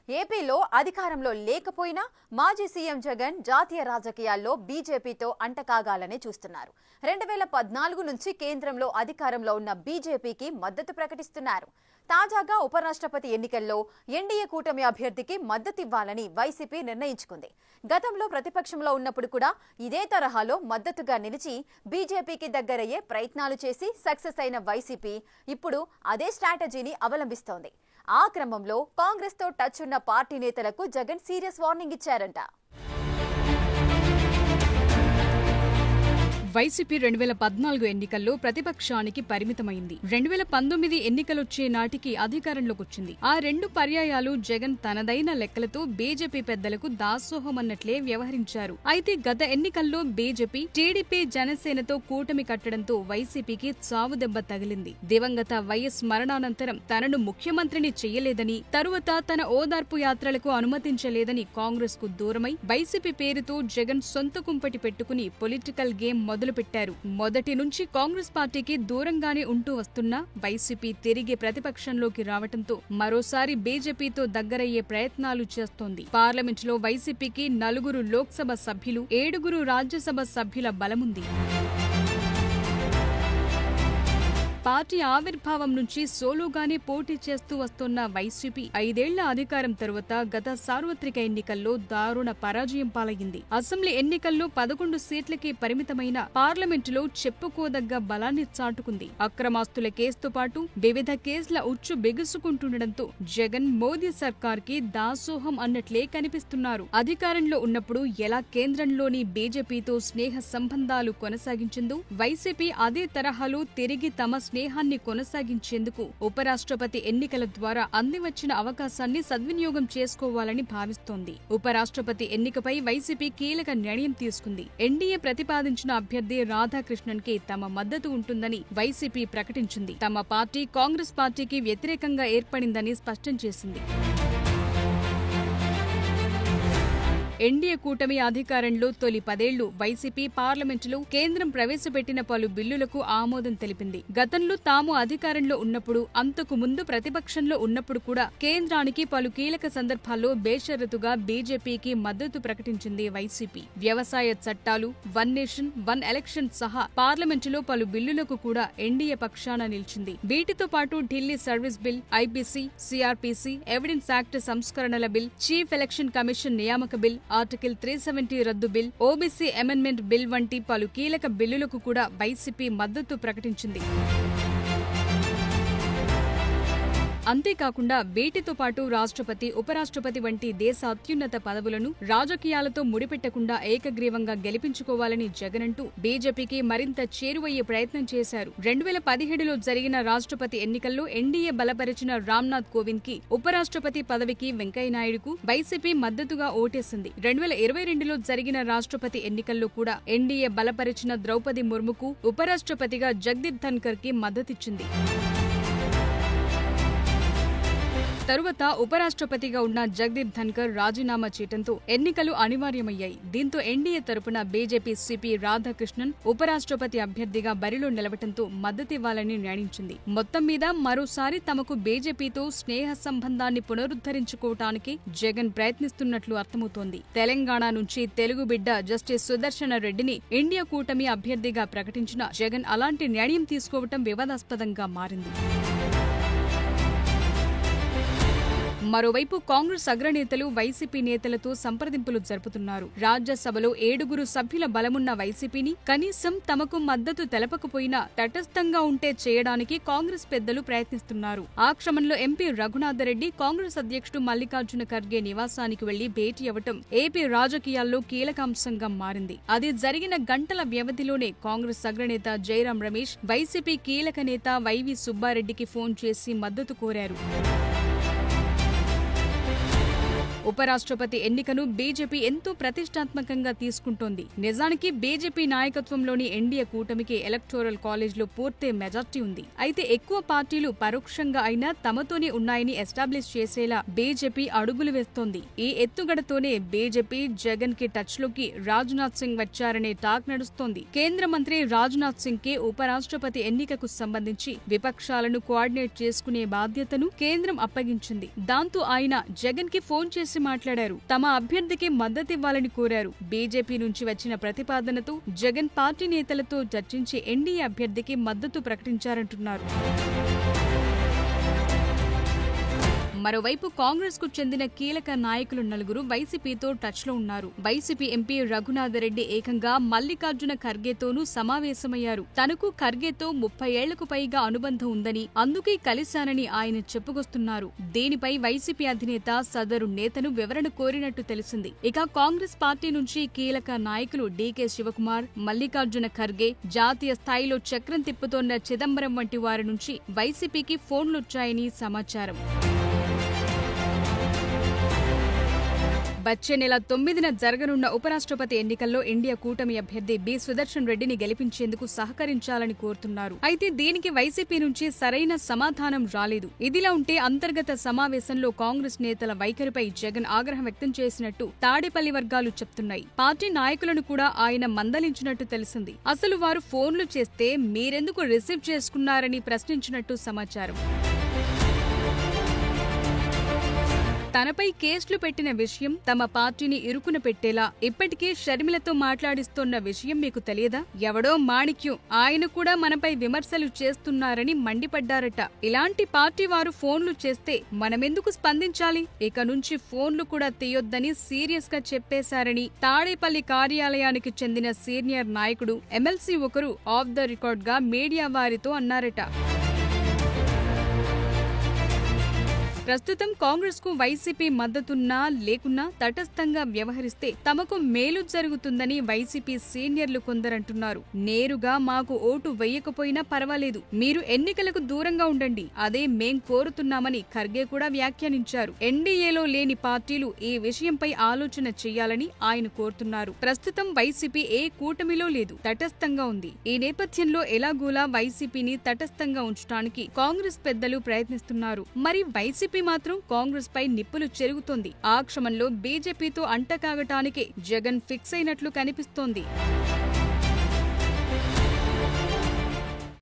ఏపీలో అధికారంలో లేకపోయినా మాజీ సీఎం జగన్ జాతీయ రాజకీయాల్లో బీజేపీతో అంటకాగాలని చూస్తున్నారు. 2014 నుంచి కేంద్రంలో అధికారంలో ఉన్న బీజేపీకి మద్దతు ప్రకటిస్తున్నారు. తాజాగా ఉపరాష్ట్రపతి ఎన్నికల్లో ఎన్డీఏ కూటమి అభ్యర్థికి మద్దతివ్వాలని వైసీపీ నిర్ణయించుకుంది. గతంలో ప్రతిపక్షంలో ఉన్నప్పుడు కూడా ఇదే తరహాలో మద్దతుగా నిలిచి బీజేపీకి దగ్గరయ్యే ప్రయత్నాలు చేసి సక్సెస్ అయిన వైసీపీ ఇప్పుడు అదే స్ట్రాటజీని అవలంబిస్తోంది. ఆ క్రమంలో కాంగ్రెస్ తో టచ్ ఉన్న పార్టీ నేతలకు జగన్ సీరియస్ వార్నింగ్ ఇచ్చారంట. వైసీపీ 2014 ఎన్నికల్లో ప్రతిపక్షానికి పరిమితమైంది. 2019 ఎన్నికలొచ్చే నాటికి అధికారంలోకొచ్చింది. ఆ 2 పర్యాయాలు జగన్ తనదైన లెక్కలతో బీజేపీ పెద్దలకు దాసోహమన్నట్లే వ్యవహరించారు. అయితే గత ఎన్నికల్లో బీజేపీ, టీడీపీ, జనసేనతో కూటమి కట్టడంతో వైసీపీకి చావుదెబ్బ తగిలింది. దివంగత వైఎస్ మరణానంతరం తనను ముఖ్యమంత్రిని చెయ్యలేదని, తరువాత తన ఓదార్పు యాత్రలకు అనుమతించలేదని కాంగ్రెస్ కు దూరమై వైసీపీ పేరుతో జగన్ సొంత కుంపటి పెట్టుకుని పొలిటికల్ గేమ్ మొదలుపెట్టారు. మొదటి నుంచి కాంగ్రెస్ పార్టీకి దూరంగానే ఉంటూ వస్తున్న వైసీపీ తిరిగి ప్రతిపక్షంలోకి రావడంతో మరోసారి బీజేపీతో దగ్గరయ్యే ప్రయత్నాలు చేస్తోంది. పార్లమెంటులో వైసీపీకి 4 లోక్సభ సభ్యులు, 7 రాజ్యసభ సభ్యుల బలముంది. పార్టీ ఆవిర్భావం నుంచి సోలోగానే పోటీ చేస్తూ వస్తున్న వైసీపీ 5 ఏళ్ల అధికారం తరువాత గత సార్వత్రిక ఎన్నికల్లో దారుణ పరాజయం పాలయ్యింది. అసెంబ్లీ ఎన్నికల్లో 11 సీట్లకే పరిమితమైన పార్లమెంటులో చెప్పుకోదగ్గ బలాన్ని చాటుకుంది. అక్రమాస్తుల కేసుతో పాటు వివిధ కేసుల ఉచ్చు బిగుసుకుంటుండటంతో జగన్ మోదీ సర్కార్ కి దాసోహం అన్నట్లే కనిపిస్తున్నారు. అధికారంలో ఉన్నప్పుడు ఎలా కేంద్రంలోని బీజేపీతో స్నేహ సంబంధాలు కొనసాగించిందో వైసీపీ అదే తరహాలో తిరిగి తమ స్నేహాన్ని కొనసాగించేందుకు ఉపరాష్ట్రపతి ఎన్నికల ద్వారా అందివచ్చిన అవకాశాన్ని సద్వినియోగం చేసుకోవాలని భావిస్తోంది. ఉపరాష్ట్రపతి ఎన్నికపై వైసీపీ కీలక నిర్ణయం తీసుకుంది. ఎన్డీఏ ప్రతిపాదించిన అభ్యర్థి రాధాకృష్ణన్ కి తమ మద్దతు ఉంటుందని వైసీపీ ప్రకటించింది. తమ పార్టీ కాంగ్రెస్ పార్టీకి వ్యతిరేకంగా ఏర్పడిందని స్పష్టం చేసింది. ఎన్డీఏ కూటమి అధికారంలో తొలి 10 ఏళ్లు వైసీపీ పార్లమెంటులో కేంద్రం ప్రవేశపెట్టిన పలు బిల్లులకు ఆమోదం తెలిపింది. గతంలో తాము అధికారంలో ఉన్నప్పుడు, అంతకు ముందు ప్రతిపక్షంలో ఉన్నప్పుడు కూడా కేంద్రానికి పలు కీలక సందర్భాల్లో బేషరతుగా బీజేపీకి మద్దతు ప్రకటించింది వైసీపీ. వ్యవసాయ చట్టాలు, వన్ నేషన్ వన్ ఎలక్షన్ సహా పార్లమెంటులో పలు బిల్లులకు కూడా ఎన్డీఏ పక్షాన నిలిచింది. వీటితో పాటు Delhi service bill, IPC, CrPC, evidence act సంస్కరణల బిల్, చీఫ్ ఎలక్షన్ కమిషన్ నియామక బిల్, ఆర్టికల్ 370 రద్దు బిల్, ఓబీసీ అమెండ్మెంట్ బిల్ వంటి పలు కీలక బిల్లులకు కూడా వైసీపీ మద్దతు ప్రకటించింది. అంతేకాకుండా వీటితో పాటు రాష్ట్రపతి, ఉపరాష్ట్రపతి వంటి దేశ అత్యున్నత పదవులను రాజకీయాలతో ముడిపెట్టకుండా ఏకగ్రీవంగా గెలిపించుకోవాలని జగనంటూ బీజేపీకి మరింత చేరువయ్యే ప్రయత్నం చేశారు. 2017లో జరిగిన రాష్ట్రపతి ఎన్నికల్లో ఎన్డీఏ బలపరిచిన రామ్నాథ్ కోవింద్ కి, ఉపరాష్ట్రపతి పదవికి వెంకయ్యనాయుడుకు వైసీపీ మద్దతుగా ఓటేసింది. 2022లో జరిగిన రాష్ట్రపతి ఎన్నికల్లో కూడా ఎన్డీఏ బలపరిచిన ద్రౌపది ముర్ముకు, ఉపరాష్ట్రపతిగా జగదీప్ ధన్కర్ కి మద్దతిచ్చింది. తరువాత ఉపరాష్ట్రపతిగా ఉన్న జగదీప్ ధన్కర్ రాజీనామా చేయడంతో ఎన్నికలు అనివార్యమయ్యాయి. దీంతో ఎన్డీఏ తరపున బీజేపీ సిపి రాధాకృష్ణన్ ఉపరాష్ట్రపతి అభ్యర్థిగా బరిలో నిలవడంతో మద్దతివ్వాలని నిర్ణయించింది. మొత్తం మీద మరోసారి తమకు బీజేపీతో స్నేహ సంబంధాన్ని పునరుద్ధరించుకోవటానికి జగన్ ప్రయత్నిస్తున్నట్లు అర్థమవుతోంది. తెలంగాణ నుంచి తెలుగు బిడ్డ జస్టిస్ సుదర్శన రెడ్డిని ఇండియా కూటమి అభ్యర్థిగా ప్రకటించిన జగన్ అలాంటి నిర్ణయం తీసుకోవటం వివాదాస్పదంగా మారింది. మరోవైపు కాంగ్రెస్ అగ్రనేతలు వైసీపీ నేతలతో సంప్రదింపులు జరుపుతున్నారు. రాజ్యసభలో 7 సభ్యుల బలమున్న వైసీపీని కనీసం తమకు మద్దతు తెలపకపోయినా తటస్థంగా ఉంటే చేయడానికి కాంగ్రెస్ పెద్దలు ప్రయత్నిస్తున్నారు. ఆ క్రమంలో ఎంపీ రఘునాథరెడ్డి కాంగ్రెస్ అధ్యక్షుడు మల్లికార్జున ఖర్గే నివాసానికి వెళ్లి భేటీ అవ్వటం ఏపీ రాజకీయాల్లో కీలకాంశంగా మారింది. అది జరిగిన గంటల వ్యవధిలోనే కాంగ్రెస్ అగ్రనేత జైరాం రమేష్ వైసీపీ కీలక నేత వైవి సుబ్బారెడ్డికి ఫోన్ చేసి మద్దతు కోరారు. ఉపరాష్ట్రపతి ఎన్నికను బీజేపీ ఎంతో ప్రతిష్టాత్మకంగా తీసుకుంటోంది. నిజానికి బీజేపీ నాయకత్వంలోని ఎన్డీఏ కూటమికి ఎలక్టోరల్ కాలేజ్లో పూర్తి మెజార్టీ ఉంది. అయితే ఎక్కువ పార్టీలు పరోక్షంగా అయినా తమతోనే ఉన్నాయని ఎస్టాబ్లిష్ చేసేలా బీజేపీ అడుగులు వేస్తోంది. ఈ ఎత్తుగడతోనే బీజేపీ జగన్ కి టచ్ లోకి రాజ్నాథ్ సింగ్ వచ్చారనే టాక్ నడుస్తోంది. కేంద్ర మంత్రి రాజ్నాథ్ సింగ్ కి ఉపరాష్ట్రపతి ఎన్నికకు సంబంధించి విపక్షాలను కోఆర్డినేట్ చేసుకునే బాధ్యతను కేంద్రం అప్పగించింది. దాంతో ఆయన జగన్ కి ఫోన్ చేసి మాట్లాడారు. తమ అభ్యర్థికి మద్దతివ్వాలని కోరారు. బీజేపీ నుంచి వచ్చిన ప్రతిపాదనతో జగన్ పార్టీ నేతలతో చర్చించి ఎన్డీఏ అభ్యర్థికి మద్దతు ప్రకటించారంటున్నారు. మరోవైపు కాంగ్రెస్ కు చెందిన కీలక నాయకులు నలుగురు వైసీపీతో టచ్ లో ఉన్నారు. వైసీపీ ఎంపీ రఘునాథరెడ్డి ఏకంగా మల్లికార్జున ఖర్గేతోనూ సమావేశమయ్యారు. తనకు ఖర్గేతో 30 ఏళ్లకు పైగా అనుబంధం ఉందని, అందుకే కలిశానని ఆయన చెప్పుకొస్తున్నారు. దీనిపై వైసీపీ అధినేత సదరు నేతను వివరణ కోరినట్టు తెలిసింది. ఇక కాంగ్రెస్ పార్టీ నుంచి కీలక నాయకులు డీకే శివకుమార్, మల్లికార్జున ఖర్గే, జాతీయ స్థాయిలో చక్రం తిప్పుతోన్న చిదంబరం వంటి వారి నుంచి వైసీపీకి ఫోన్లొచ్చాయని సమాచారం. వచ్చే నెల 9న జరగనున్న ఉపరాష్ట్రపతి ఎన్నికల్లో ఇండియా కూటమి అభ్యర్థి బి సుదర్శన్ రెడ్డిని గెలిపించేందుకు సహకరించాలని కోరుతున్నారు. అయితే దీనికి వైసీపీ నుంచి సరైన సమాధానం రాలేదు. ఇదిలా ఉంటే అంతర్గత సమావేశంలో కాంగ్రెస్ నేతల వైఖరిపై జగన్ ఆగ్రహం వ్యక్తం చేసినట్టు తాడేపల్లి వర్గాలు చెప్తున్నాయి. పార్టీ నాయకులను కూడా ఆయన మందలించినట్టు తెలిసింది. అసలు వారు ఫోన్లు చేస్తే మీరెందుకు రిసీవ్ చేసుకున్నారని ప్రశ్నించినట్టు సమాచారం. తనపై కేసులు పెట్టిన విషయం, తమ పార్టీని ఇరుకున పెట్టేలా ఇప్పటికే షర్మిలతో మాట్లాడిస్తోన్న విషయం మీకు తెలియదా? ఎవడో మాణిక్యం, ఆయన కూడా మనపై విమర్శలు చేస్తున్నారని మండిపడ్డారట. ఇలాంటి పార్టీ వారు ఫోన్లు చేస్తే మనమెందుకు స్పందించాలి? ఇక నుంచి ఫోన్లు కూడా తీయొద్దని సీరియస్ గా చెప్పేశారని తాడేపల్లి కార్యాలయానికి చెందిన సీనియర్ నాయకుడు ఎమ్మెల్సీ ఒకరు ఆఫ్ ద రికార్డ్ గా మీడియా వారితో అన్నారట. ప్రస్తుతం కాంగ్రెస్ కు వైసీపీ మద్దతున్నా లేకున్నా తటస్థంగా వ్యవహరిస్తే తమకు మేలు జరుగుతుందని వైసీపీ సీనియర్లు కొందరంటున్నారు. నేరుగా మాకు ఓటు వేయకపోయినా పర్వాలేదు, మీరు ఎన్నికలకు దూరంగా ఉండండి, అదే మేం కోరుతున్నామని ఖర్గే కూడా వ్యాఖ్యానించారు. ఎన్డీఏలో లేని పార్టీలు ఈ విషయంపై ఆలోచన చేయాలని ఆయన కోరుతున్నారు. ప్రస్తుతం వైసీపీ ఏ కూటమిలో లేదు, తటస్థంగా ఉంది. ఈ నేపథ్యంలో ఎలాగోలా వైసీపీని తటస్థంగా ఉంచడానికి కాంగ్రెస్ పెద్దలు ప్రయత్నిస్తున్నారు. మరి వైసీపీ మాత్రం కాంగ్రెస్ పై నిప్పులు చెరుగుతోంది. ఆ క్షమంలో బీజేపీతో అంటకాగటానికి జగన్ ఫిక్స్ అయినట్లు కనిపిస్తోంది.